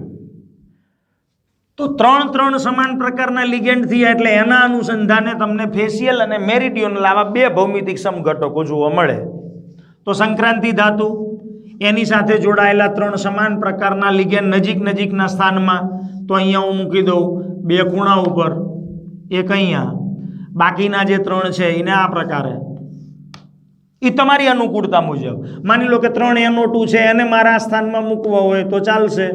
તો 3 સમાન પ્રકારના લિગેન્ડ થયા એટલે એના અનુસંધાને તમને ફેશિયલ અને મેરિડિયોનલ આવા બે ભૌમિતિક સમઘટકો જોવા મળે. તો સંક્રાંતિ ધાતુ એની સાથે જોડાયેલા 3 સમાન પ્રકારના લિગેન્ડ નજીકના સ્થાનમાં, તો અહીંયા હું મૂકી દઉં 2 ખૂણા ઉપર, એક અહીંયા, બાકીના જે 3 છે એને આ પ્રકારે. એ તમારી અનુકૂળતા મુજબ. માની લો કે 3 NO2 છે એને મારા સ્થાનમાં મૂકવા હોય તો ચાલશે.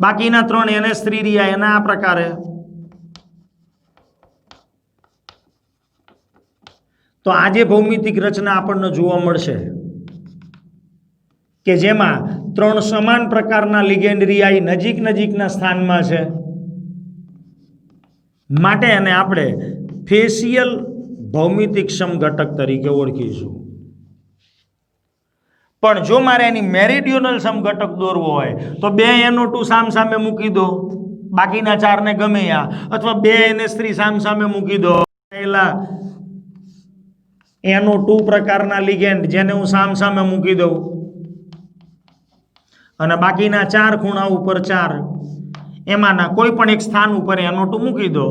બાકીના 3 NH3 રહ્યા એના આ પ્રકારે. તો આજે ભૌમિતિક રચના આપણને જોવા મળશે કે જેમાં 3 સમાન પ્રકારના લિગેન્ડ રહ્યા નજીકના સ્થાનમાં છે, માટે એને આપણે ફેશિયલ ભૌમિતિક સમઘટક તરીકે ઓળખીશું. પણ જો મારે એની મેરિડિયોનલ સમઘટક દોરવો હોય તો 2 NO2 સામસામે મૂકી દો, બાકીના 4 ને ગમે આ, અથવા 2 NH3 સામસામે મૂકી દો, NO2 પ્રકારના લિગેન્ડ જેને હું સામસામે મૂકી દઉં, અને બાકીના 4 ખૂણા ઉપર 4, એમાંના કોઈ પણ એક સ્થાન ઉપર NO2 મૂકી દો,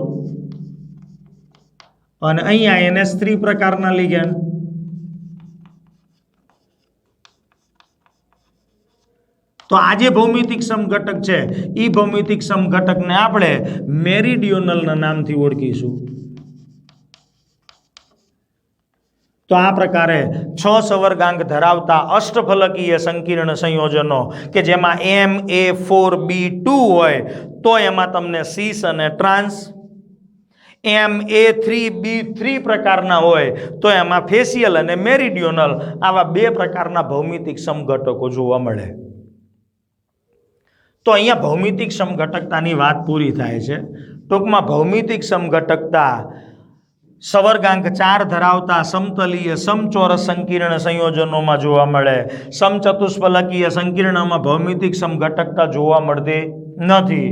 અને અહીંયા NH3 પ્રકારના લિગેન્ડ. તો આ જે ભૌમિતિક સમઘટક છે એ ભૌમિતિક સમઘટકને આપણે મેરિડિયોનલના નામથી ઓળખીશું. તો આ પ્રકારે 6 સવર્ગાંક ધરાવતા અષ્ટફલકીય સંકીર્ણ સંયોજનો કે જેમાં Ma4B2 હોય તો એમાં તમને સીસ અને ટ્રાન્સ, Ma3B3 પ્રકારના હોય તો એમાં ફેશિયલ અને મેરિડિયોનલ, આવા 2 પ્રકારના ભૌમિતિક સમઘટકો જોવા મળે. તો અહીંયા ભૌમિતિક સમઘટકતાની વાત પૂરી થાય છે. ટૂંકમાં ભૌમિતિક સમઘટકતા સવર્ગાંક 4 ધરાવતા સમતલીય સમચોરસ સંકીર્ણ સંયોજનોમાં જોવા મળે. સમચતુષ્ફલકીય સંકીર્ણમાં ભૌમિતિક સમઘટકતા જોવા મળતી નથી.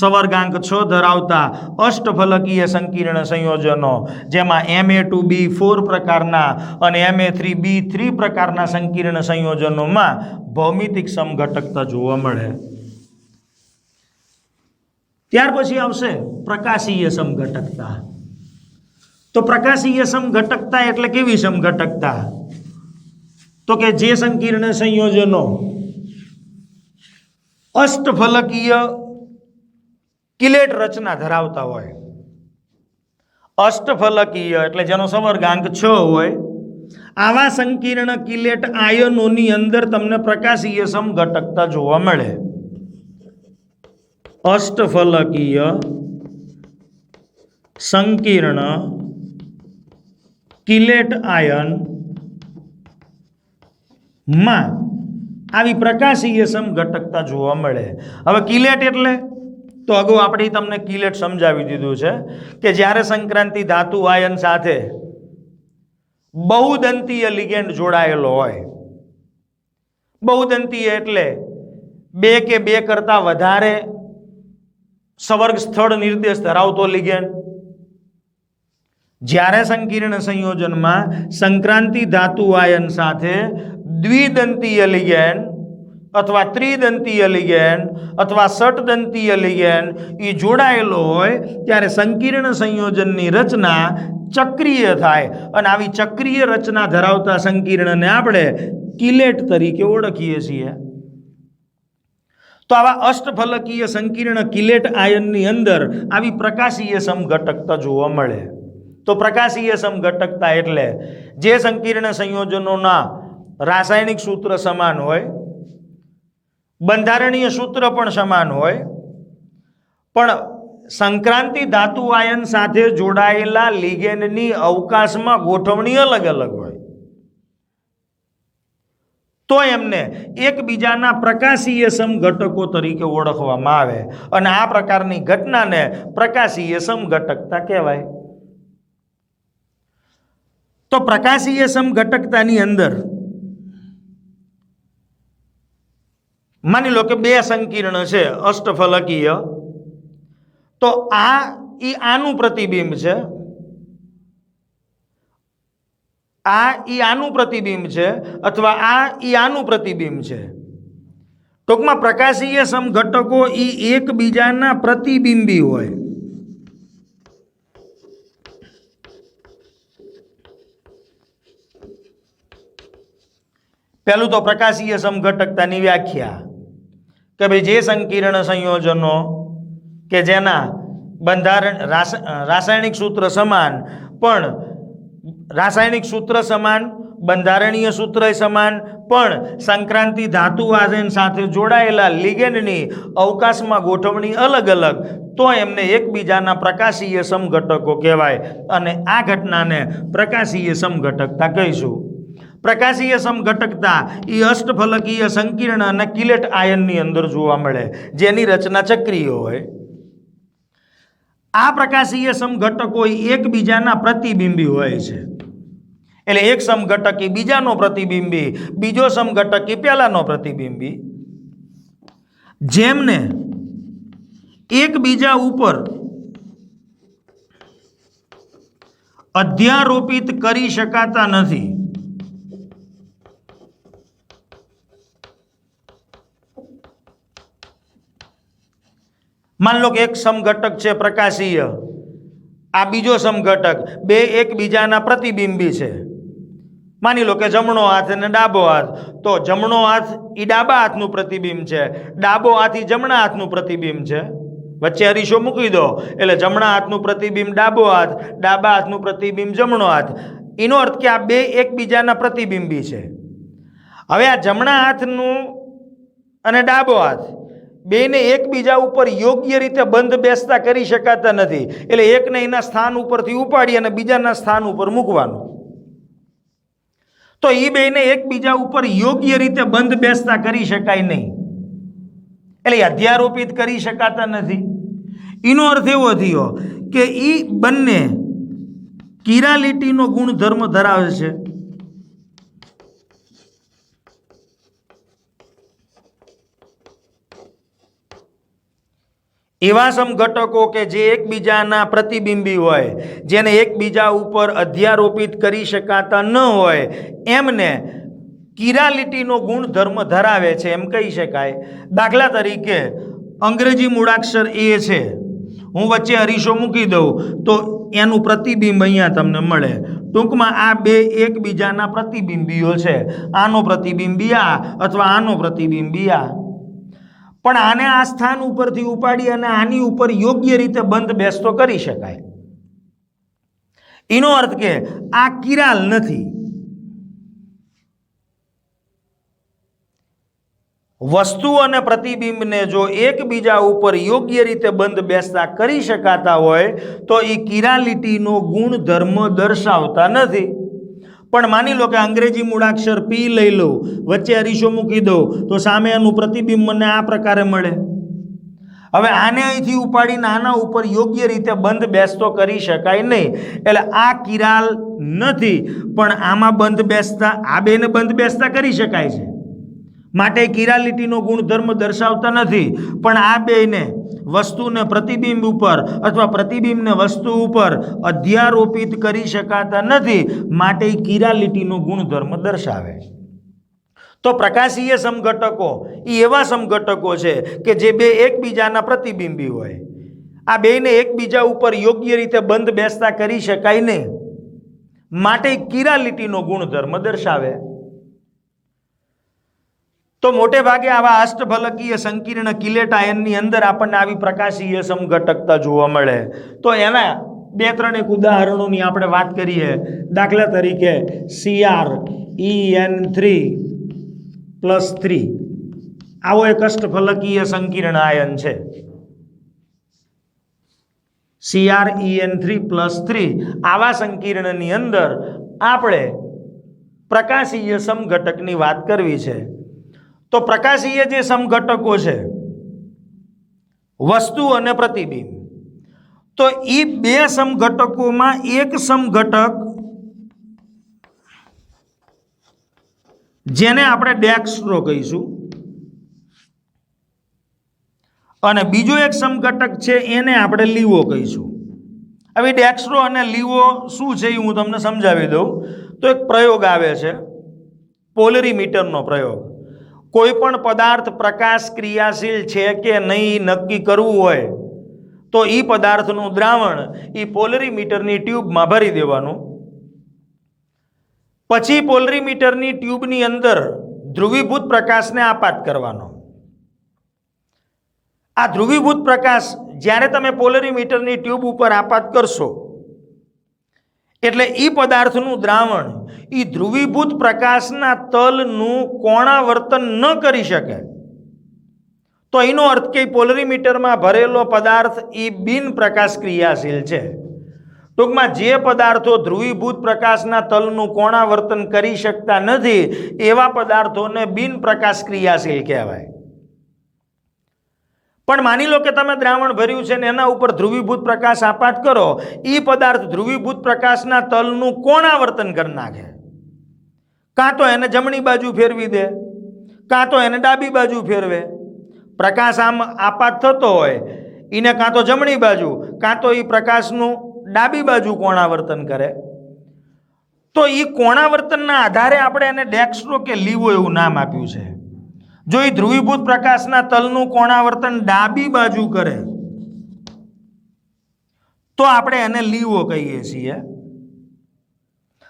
સવર્ગાંક 6 ધરાવતા અષ્ટફલકીય સંકીર્ણ સંયોજનો જેમાં Ma2B4 પ્રકારના અને Ma3B3 પ્રકારના સંકીર્ણ સંયોજનોમાં ભૌમિતિક સમઘટકતા જોવા મળે. ત્યાર પછી આવશે પ્રકાશીય સમઘટકતા. તો પ્રકાશીય સમઘટકતા એટલે કેવી સમઘટકતા? તો કે જે સંકીર્ણ સંયોજનો અષ્ટફલકીય કિલેટ રચના ધરાવતા હોય, અષ્ટફલકીય એટલે જેનો સવર્ગાંક 6 હોય, આવા સંકીર્ણ કિલેટ આયનોની અંદર તમને પ્રકાશીય સમઘટકતા જોવા મળે. અષ્ટફલકીય સંકીર્ણ કિલેટ આયન માં આવી પ્રકાશીય સમઘટકતા જોવા મળે. હવે કિલેટ એટલે તો અગાઉ આપણે તમને કિલેટ સમજાવી દીધું છે કે જ્યારે સંક્રાંતિ ધાતુ આયન સાથે બહુદંતીય લિગેન્ડ જોડાયેલો હોય, બહુદંતીય એટલે બે કે બે કરતાં વધારે સવર્ગ સ્થળ નિર્દેશ ધરાવતો લિગેન્ડ, જ્યારે સંકીર્ણ સંયોજનમાં સંક્રાંતિ ધાતુ આયન સાથે દ્વિદંતીય લિગેન્ડ અથવા ત્રિદંતીય લિગેન્ડ અથવા ષટદંતીય લિગેન્ડ એ જોડાયેલો હોય ત્યારે સંકીર્ણ સંયોજનની રચના ચક્રીય થાય અને આવી ચક્રીય રચના ધરાવતા સંકીર્ણને આપણે કિલેટ તરીકે ઓળખીએ છીએ. તો આવા અષ્ટફલકીય સંકીર્ણ કિલેટ આયનની અંદર આવી પ્રકાશીય સમઘટકતા જોવા મળે. તો પ્રકાશીય સમઘટકતા એટલે જે સંકીર્ણ સંયોજનોના રાસાયણિક સૂત્ર સમાન હોય, બંધારણીય સૂત્ર પણ સમાન હોય, પણ સંક્રાંતિ ધાતુ આયન સાથે જોડાયેલા લિગેન્ડની અવકાશમાં ગોઠવણી અલગ અલગ હોય, તો એમને એકબીજાના પ્રકાશીય સમઘટકો તરીકે ઓળખવામાં આવે અને આ પ્રકારની ઘટનાને પ્રકાશીય સમઘટકતા કહેવાય. તો પ્રકાશીય સમઘટકતાની અંદર માની લો કે બે સંકીર્ણ છે અષ્ટફલકીય, તો આનું પ્રતિબિંબ છે, આનું પ્રતિબિંબ છે અથવા આનું પ્રતિબિંબ છે. ટૂંકમાં પ્રકાશીય સમઘટકો એકબીજાના પ્રતિબિંબી હોય. પહેલું તો પ્રકાશીય સમઘટકતાની વ્યાખ્યા કે ભાઈ જે સંકીર્ણ સંયોજનો કે જેના બંધારણ રાસાયણિક સૂત્ર સમાન, પણ રાસાયણિક સૂત્ર સમાન, બંધારણીય સૂત્ર સમાન, પણ સંક્રાંતિ ધાતુ આયન સાથે જોડાયેલા લિગેન્ડની અવકાશમાં ગોઠવણી અલગ અલગ, તો એમને એકબીજાના પ્રકાશીય સમઘટકો કહેવાય અને આ ઘટનાને પ્રકાશીય સમઘટકતા કહીશું. પ્રકાશીય સમઘટકતા એ અષ્ટફલકીય સંકીર્ણ અને કિલેટ આયનની અંદર જોવા મળે જેની રચના ચક્રીય હોય. આ પ્રકાશીય સમઘટકો એકબીજાના પ્રતિબિંબી હોય છે. એટલે એક સમઘટક એ બીજાનો પ્રતિબિંબી, બીજો સમઘટક એ પહેલાનો પ્રતિબિંબી, જેમને એકબીજા ઉપર અધ્યારોપિત કરી શકાતા નથી. માન લો કે એક સમઘટક છે પ્રકાશીય, આ બીજો સમઘટક, બે એકબીજાના પ્રતિબિંબી છે. માની લો કે જમણો હાથ અને ડાબો હાથ, તો જમણો હાથ એ ડાબા હાથનું પ્રતિબિંબ છે, ડાબો હાથ એ જમણા હાથનું પ્રતિબિંબ છે. વચ્ચે અરીસો મૂકી દો એટલે જમણા હાથનું પ્રતિબિંબ ડાબો હાથ, ડાબા હાથનું પ્રતિબિંબ જમણો હાથ. એનો અર્થ કે આ બે એકબીજાના પ્રતિબિંબી છે. હવે આ જમણા હાથનું અને ડાબો હાથ બેને એકબીજા ઉપર યોગ્ય રીતે બંધ બેસતા કરી શકાતા નથી. એટલે એકને એના સ્થાન ઉપરથી ઉપાડી અને બીજાના સ્થાન ઉપર મૂકવાનું. તો એ બેને એકબીજા ઉપર યોગ્ય રીતે બંધ બેસતા કરી શકાય નહીં, એટલે અધ્યારોપિત કરી શકાતા નથી. એનો અર્થ એવો થયો કે એ બંને કિરાલિટીનો ગુણધર્મ ધરાવે છે. એવા સમઘટકો કે જે એકબીજાના પ્રતિબિંબી હોય, જેને એકબીજા ઉપર અધ્યારોપિત કરી શકાતા ન હોય, એમને કિરાલિટીનો ગુણધર્મ ધરાવે છે એમ કહી શકાય. દાખલા તરીકે અંગ્રેજી મૂળાક્ષર એ છે, હું વચ્ચે અરીસો મૂકી દઉં તો એનું પ્રતિબિંબ અહીંયા તમને મળે. ટૂંકમાં આ બે એકબીજાના પ્રતિબિંબીઓ છે. આનો પ્રતિબિંબી આ અથવા આનો પ્રતિબિંબી આ. પણ આને આ સ્થાન ઉપરથી ઉપાડી અને આની ઉપર યોગ્ય રીતે બંધ બેસતો કરી શકાય. એનો અર્થ કે આ કિરાલ નથી. વસ્તુ અને પ્રતિબિંબને જો એકબીજા ઉપર યોગ્ય રીતે બંધ બેસતા કરી શકાતા હોય તો એ કિરાલિટીનો ગુણધર્મ દર્શાવતા નથી. પણ માની લો કે અંગ્રેજી મૂળાક્ષર પી લઈ લઉં, વચ્ચે અરીસો મૂકી દઉં તો સામે એનું પ્રતિબિંબ મને આ પ્રકારે મળે. હવે આને અહીંથી ઉપાડીને આના ઉપર યોગ્ય રીતે બંધ બેસતો કરી શકાય નહીં. એટલે આ કિરાલ નથી, પણ આમાં બંધ બેસતા, આ બેને બંધ બેસતા કરી શકાય છે, માટે કિરાલિટીનો ગુણધર્મ દર્શાવતા નથી. પણ આ બેને વસ્તુને પ્રતિબિંબ ઉપર અથવા પ્રતિબિંબને વસ્તુ ઉપર અધ્યારોપિત કરી શકાતા નથી, માટે કિરાલિટીનો ગુણધર્મ દર્શાવે. તો પ્રકાશીય સમઘટકો એ એવા સમઘટકો છે કે જે બે એકબીજાના પ્રતિબિંબી હોય. આ બેને એકબીજા ઉપર યોગ્ય રીતે બંધ બેસતા કરી શકાય નહીં, માટે કિરાલિટીનો ગુણધર્મ દર્શાવે. તો મોટે ભાગે આવા અષ્ટફલકીય સંકીર્ણ કિલેટ આયનની અંદર આપણને આવી પ્રકાશીય સમઘટકતા જોવા મળે. તો એના 2-3 ઉદાહરણોની આપણે વાત કરીએ. દાખલા તરીકે CrEn3+3 આવો એક અષ્ટફલકીય સંકીર્ણ આયન છે. CrEn3+3 આવા સંકીર્ણની અંદર આપણે પ્રકાશીય સમઘટકની વાત કરવી છે. તો પ્રકાશીય જે સમઘટકો છે, વસ્તુ અને પ્રતિબિંબ, તો એ બે સમઘટકોમાં એક સમઘટક જેને આપણે ડેક્સ્ટ્રો કહીશું અને બીજો એક સમઘટક છે એને આપણે લીવો કહીશું. હવે ડેક્સ્ટ્રો અને લીવો શું છે એ હું તમને સમજાવી દઉં. તો એક પ્રયોગ આવે છે, પોલરીમીટરનો પ્રયોગ. કોઈ પણ પદાર્થ પ્રકાશ ક્રિયાશીલ છે કે નહીં નક્કી કરવું હોય તો એ પદાર્થનું દ્રાવણ એ પોલરીમીટરની ટ્યુબમાં ભરી દેવાનું. પછી પોલરીમીટરની ટ્યુબની અંદર ધ્રુવીભૂત પ્રકાશને આપાત કરવાનો. આ ધ્રુવીભૂત પ્રકાશ જ્યારે તમે પોલરીમીટરની ટ્યુબ ઉપર આપાત કરશો એટલે એ પદાર્થનું દ્રાવણ એ ધ્રુવીભૂત પ્રકાશના તલનું કોણાવર્તન ન કરી શકે. તો એનો અર્થ કે પોલરીમીટરમાં ભરેલો પદાર્થ એ બિન પ્રકાશ ક્રિયાશીલ છે. ટૂંકમાં જે પદાર્થો ધ્રુવીભૂત પ્રકાશના તલનું કોણાવર્તન કરી શકતા નથી એવા પદાર્થોને બિન પ્રકાશ ક્રિયાશીલ કહેવાય. પણ માની લો કે તમે દ્રાવણ ભર્યું છે ને એના ઉપર ધ્રુવીભૂત પ્રકાશ આપાત કરો, એ પદાર્થ ધ્રુવીભૂત પ્રકાશના તલનું કોણાવર્તન કરી નાખે. કાં તો એને જમણી બાજુ ફેરવી દે, કાં તો એને ડાબી બાજુ ફેરવે. પ્રકાશ આમ આપાત થતો હોય એને કાં તો જમણી બાજુ કાં તો એ પ્રકાશનું ડાબી બાજુ કોણાવર્તન કરે. તો એ કોણાવર્તનના આધારે આપણે એને ડેક્સ્ટ્રો કે લીવો એવું નામ આપ્યું છે. જો એ ધ્રુવીભૂત પ્રકાશના તલનું કોણાવર્તન ડાબી બાજુ કરે તો આપણે એને લીવો કહીએ છીએ.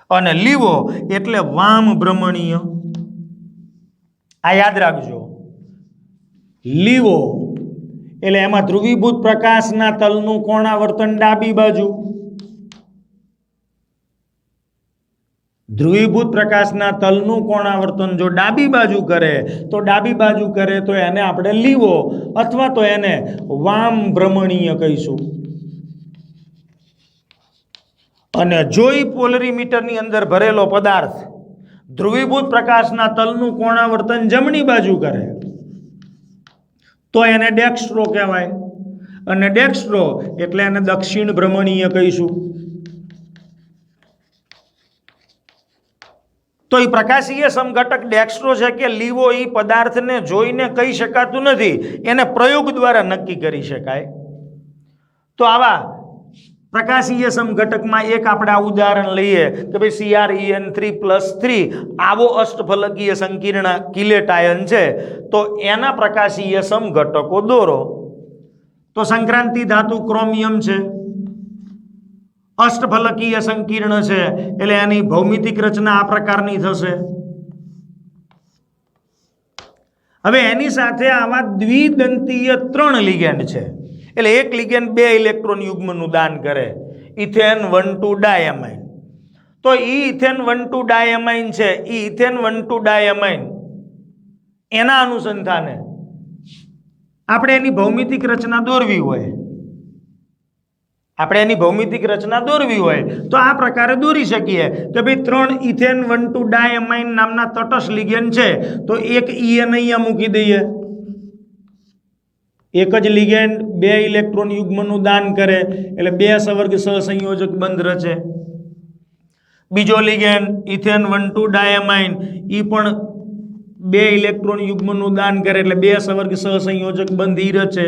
અને લીવો એટલે વામ ભ્રમણીય. આ યાદ રાખજો, લીવો એટલે એમાં ધ્રુવીભૂત પ્રકાશના તલનું કોણાવર્તન ડાબી બાજુ. ધ્રુવીભૂત પ્રકાશના તલનું કોણાવર્તન જો ડાબી બાજુ કરે તો ડાબી બાજુ કરે તો એને આપણે લીવો અથવા તો એને વામ ભ્રમણીય કહીશું. અને જો એ પોલરીમીટરની અંદર ભરેલો પદાર્થ ધ્રુવીભૂત પ્રકાશના તલનું કોણાવર્તન જમણી બાજુ કરે તો એને ડેક્સ્ટ્રો કહેવાય. અને ડેક્સ્ટ્રો એટલે એને દક્ષિણ ભ્રમણીય કહીશું. તો એ પ્રકાશીય સમઘટક ડેક્સ્ટ્રો છે કે લીવો એ પદાર્થને જોઈને કહી શકાતું નથી, એને પ્રયોગ દ્વારા નક્કી કરી શકાય. તો આવા પ્રકાશીય સમઘટકમાં એક આપણે આ ઉદાહરણ લઈએ કે ભાઈ CrEn3+3 આવો અષ્ટફલકીય સંકીર્ણ કિલેટ આયન છે, તો એના પ્રકાશીય સમઘટકો દોરો. તો સંક્રાંતિ ધાતુ ક્રોમિયમ છે, અષ્ટફલકીય સંકીર્ણ છે એટલે એની ભૌમિતિક રચના આ પ્રકારની થશે. હવે એની સાથે આવા દ્વિદંતીય 3 લિગેન્ડ છે, એટલે એક લિગેન્ડ 2 ઇલેક્ટ્રોન યુગ્મનું દાન કરે, ઇથેન 1,2 ડાયમાઇન. તો ઇથેન 1,2 ડાયમાઇન છે, ઇથેન 1,2 ડાયમાઇન એના અનુસંધાને આપણે એની ભૌમિતિક રચના દોરવી હોય, તો આ પ્રકારે દોરી શકીએ કે ભાઈ 3 ઇથેન 1,2 ડાયમાઇન નામના તટસ્થ લિગેન્ડ છે, તો એક EN અહીંયા મૂકી દઈએ એક જ લિગેન્ડ 2 ઇલેક્ટ્રોન યુગ્મનું દાન કરે એટલે 2 સવર્ગ સહસંયોજક બંધ રચે. બીજો લિગેન્ડ ઇથેન 1,2 ડાયમાઇન એ પણ 2 ઇલેક્ટ્રોન યુગ્મનું દાન કરે એટલે 2 સવર્ગ સહસંયોજક બંધ ઈ રચે.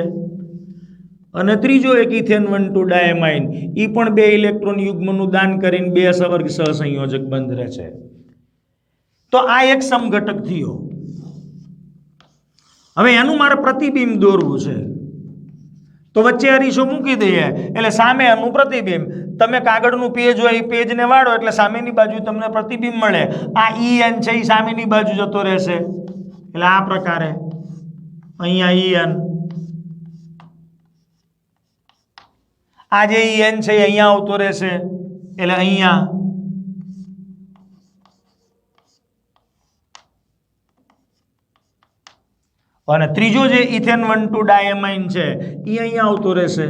અને ત્રીજો એક ઇથેન 1,2 ડાયમાઇન એ પણ 2 ઇલેક્ટ્રોન યુગ્મનું દાન કરીને 2 સવર્ગ સહસંયોજક બંધ રચે. તો આ એક સમઘટક થયો. હવે એનું મારે પ્રતિબિંબ દોરવું છે તો વચ્ચે અરીસો મૂકી દઈએ એટલે સામે એનું પ્રતિબિંબ. તમે કાગળનું પેજ હોય એ પેજને વાળો એટલે સામેની બાજુ તમને પ્રતિબિંબ મળે. આ EN છે એ સામેની બાજુ જતો રહેશે એટલે આ પ્રકારે અહીંયા EN, આ જે EN છે એ અહીંયા આવતો રહેશે એટલે અહીંયા. અને ત્રીજો જે ઇથેન 1,2 ડાયમાઇન છે એ અહીંયા આવતો રહેશે.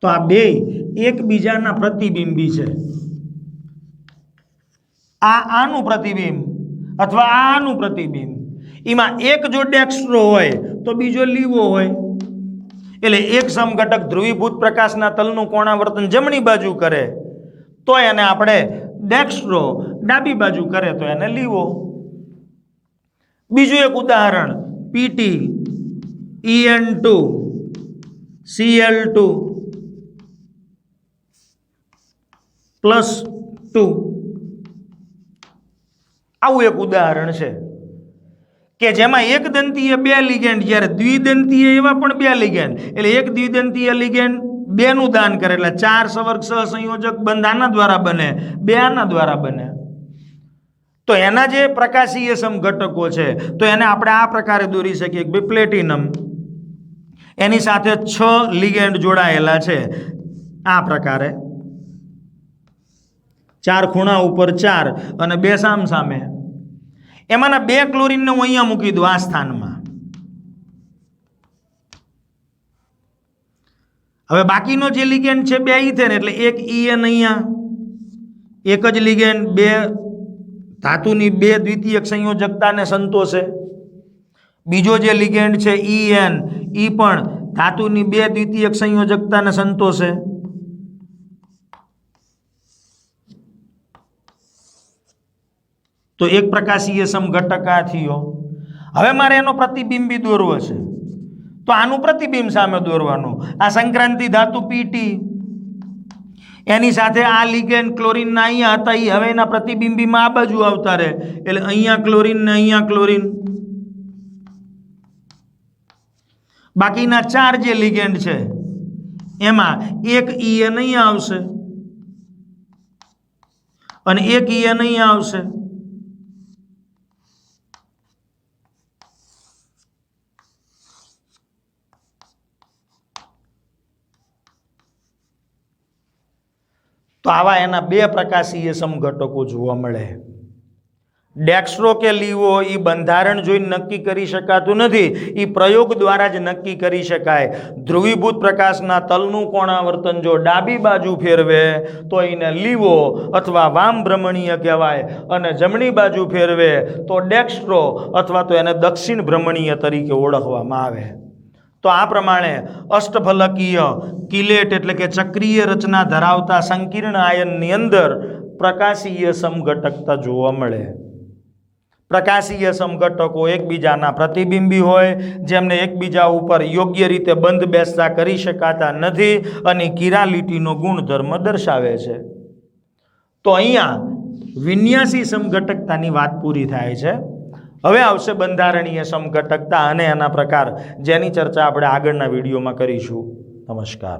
તો આ બે એકબીજાના પ્રતિબિંબી છે. આનું પ્રતિબિંબ અથવા આનું પ્રતિબિંબ, એમાં એક જો ડેક્સ્ટ્રો હોય તો બીજો લીવો હોય. એટલે એક સમઘટક ધ્રુવીભૂત પ્રકાશના તલનું કોણાવર્તન જમણી બાજુ કરે તો એને આપણે ડેક્સ્ટ્રો, ડાબી બાજુ કરે તો એને લીવો. બીજું એક ઉદાહરણ PT EN2 Cl2 +2, આવું એક ઉદાહરણ છે કે જેમાં એક દંતીય 2 લિગેન્ડ, જ્યારે દ્વિદંતીય એવા પણ 2 લિગેન્ડ, એટલે એક દ્વિદંતીય લિગેન્ડ 2 નું દાન કરે એટલે 4 સવર્ગ સહસંયોજક બંધ આના દ્વારા બને, 2 આના દ્વારા બને. તો એના જે પ્રકાશીય સમઘટકો છે તો એને આપણે આ પ્રકારે દોરી શકીએ કે ભાઈ પ્લેટિનમ, એની સાથે 6 લિગેન્ડ જોડાયેલા છે આ પ્રકારે, 4 ખૂણા ઉપર 4 અને 2 સામ સામે. એમાંના 2 ક્લોરીનને હું અહીંયા મૂકી દઉં આ સ્થાનમાં. હવે બાકીનો જે લિગેન્ડ છે 2 ઇથેન એટલે એક EN અહીંયા, એક જ લિગેન્ડ 2 ધાતુની 2 દ્વિતીયક સંયોજકતાને સંતોષે. બીજો જે લિગેન્ડ છે EN એ પણ ધાતુની 2 દ્વિતીયક સંયોજકતાને સંતોષે. તો એક પ્રકાશીય સમઘટક આ થયો. હવે મારે એનો પ્રતિબિંબી દોરવો છે તો આનું પ્રતિબિંબ સામે દોરવાનું. આ સંક્રાંતિ ધાતુ PT, એની સાથે આ લિગેન્ડ ક્લોરીનના અહીંયા હતા એ હવે એના પ્રતિબિંબીમાં આ બાજુ આવતા રહે એટલે અહીંયા ક્લોરીન ને અહીંયા ક્લોરીન. બાકીના 4 જે લિગેન્ડ છે એમાં એક EN અહીંયા આવશે અને એક EN અહીંયા આવશે. તો આવા એના 2 પ્રકાશીય સમઘટકો જોવા મળે. ડેક્સ્ટ્રો કે લીવો એ બંધારણ જોઈને નક્કી કરી શકાતું નથી, એ પ્રયોગ દ્વારા જ નક્કી કરી શકાય. ધ્રુવીભૂત પ્રકાશના તલનું કોણાવર્તન જો ડાબી બાજુ ફેરવે તો એને લીવો અથવા વામ ભ્રમણીય કહેવાય, અને જમણી બાજુ ફેરવે તો ડેક્સ્ટ્રો અથવા તો એને દક્ષિણ ભ્રમણીય તરીકે ઓળખવામાં આવે. તો આ પ્રમાણે અષ્ટફલકીય કિલેટ એટલે કે ચક્રીય રચના ધરાવતા સંકીર્ણ આયનની અંદર પ્રકાશીય સમઘટકતા જોવા મળે. પ્રકાશીય સમઘટકો એકબીજાના પ્રતિબિંબી હોય, જેમને એકબીજા ઉપર યોગ્ય રીતે બંધ બેસતા કરી શકાતા નથી અને કિરાલિટીનો ગુણધર્મ દર્શાવે છે. તો અહીંયા વિન્યાસી સમઘટકતાની વાત પૂરી થાય છે. હવે આવશે બંધારણીય સમઘટકતા અને એના પ્રકાર, જેની ચર્ચા આપણે આગળના વિડીયોમાં કરીશું. નમસ્કાર.